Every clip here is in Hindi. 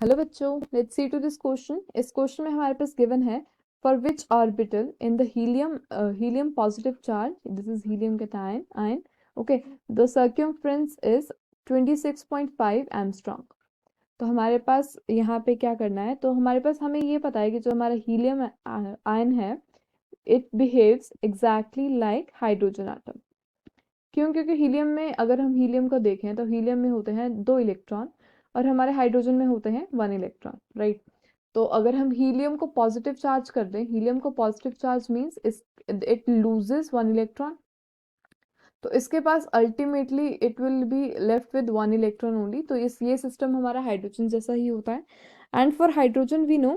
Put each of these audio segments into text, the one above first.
हेलो बच्चों, let's see to this question. इस क्वेश्चन में हमारे पास गिवन है for which orbital in the helium positive charge, this is helium cation ion, okay, the circumference is 26.5 angstrom. तो हमारे पास यहाँ पे क्या करना है, तो हमारे पास हमें ये पता है कि जो हमारा हीलियम आयन है it behaves exactly like hydrogen atom. क्यों? क्योंकि हीलियम में, अगर हम हीलियम को देखें तो हीलियम में होते हैं 2 इलेक्ट्रॉन और हमारे हाइड्रोजन में होते हैं 1 इलेक्ट्रॉन, राइट। तो अगर हम हीलियम को पॉजिटिव चार्ज कर दें, हीलियम को positive charge means it loses 1 electron, तो इसके पास ultimately it will be left with 1 electron only. तो ये सिस्टम हमारा हाइड्रोजन जैसा ही होता है। And for hydrogen we know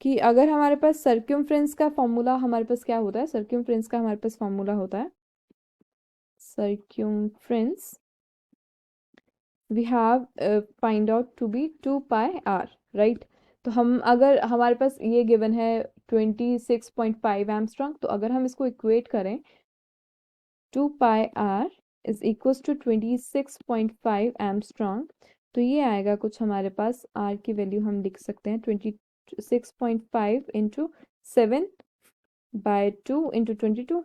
कि अगर हमारे पास सर्क्यूमफ्रेंस का फॉर्मूला, हमारे पास क्या होता है, सर्क्यूमफ्रेंस का हमारे पास फॉर्मूला होता है, circumference we have find out to be 2 pi r, right। तो हम, अगर हमारे पास ये गिवन है 26.5 एंगस्ट्रॉम, तो अगर हम इसको इक्वेट करें 2 pi r is equals to 26.5 angstrom, तो ये आएगा कुछ हमारे पास r की वैल्यू हम लिख सकते हैं 26.5 इंटू 7/2 इंटू 22,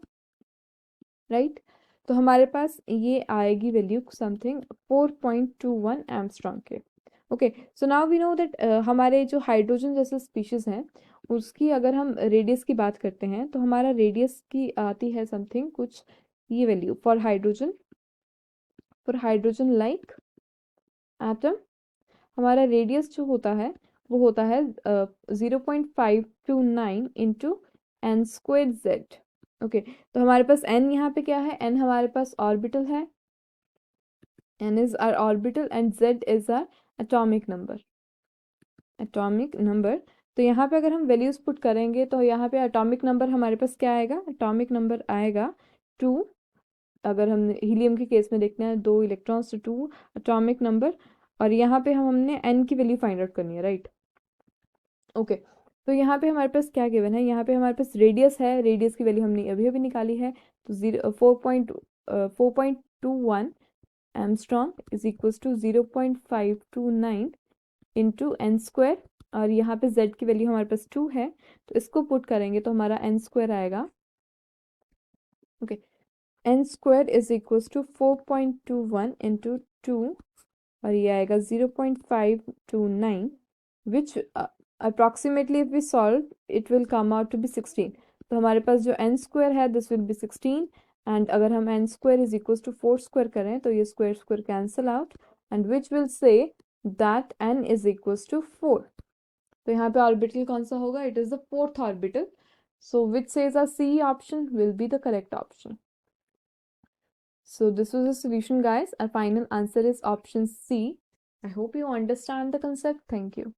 राइट। तो हमारे पास ये आएगी वैल्यू समथिंग 4.21 एम्स्ट्रॉम के। Okay, so now we know that हमारे जो हाइड्रोजन जैसे स्पीशीज हैं उसकी अगर हम रेडियस की बात करते हैं तो हमारा रेडियस की आती है समथिंग कुछ ये value for hydrogen like atom. हमारा रेडियस जो होता है वो होता है 0.529 into n square z. Okay, तो हमारे पास n यहाँ पे क्या है, n हमारे पास ऑर्बिटल है, n is our orbital and z is our atomic number. तो यहाँ पे अगर हम वैल्यूज पुट करेंगे तो यहाँ पे एटॉमिक नंबर हमारे पास क्या आएगा, एटॉमिक नंबर आएगा 2। अगर हम हीलियम के केस में देखते हैं 2 इलेक्ट्रॉन्स तो 2 एटॉमिक नंबर, और यहाँ पे हमने n की वैल्यू फाइंड आउट करनी है, राइट। ओके, तो यहाँ पे हमारे पास क्या गिवन है, यहाँ पे हमारे पास रेडियस है, रेडियस की वैल्यू हमने अभी अभी निकाली है, तो 4.21 angstrom is equals to 0.529 into n square, और यहाँ पे z की वैल्यू हमारे पास 2 है, तो इसको पुट करेंगे तो हमारा एन स्क्वायर आएगा। Okay, n square is equals to 4.21 into 2, और ये आएगा 0.529 विच approximately if we solve it will come out to be 16। तो हमारे पास जो n स्क्वायर है दिस विल बी 16, एंड अगर हम n square is equal to 4 square करें तो ये square square cancel out, and which will say that n is equal to 4। तो यहाँ पे ऑर्बिटल कौन सा होगा, it is the fourth orbital, so which says a C option will be the correct option। So this was the solution guys, our final answer is option C। I hope you understand the concept. Thank you।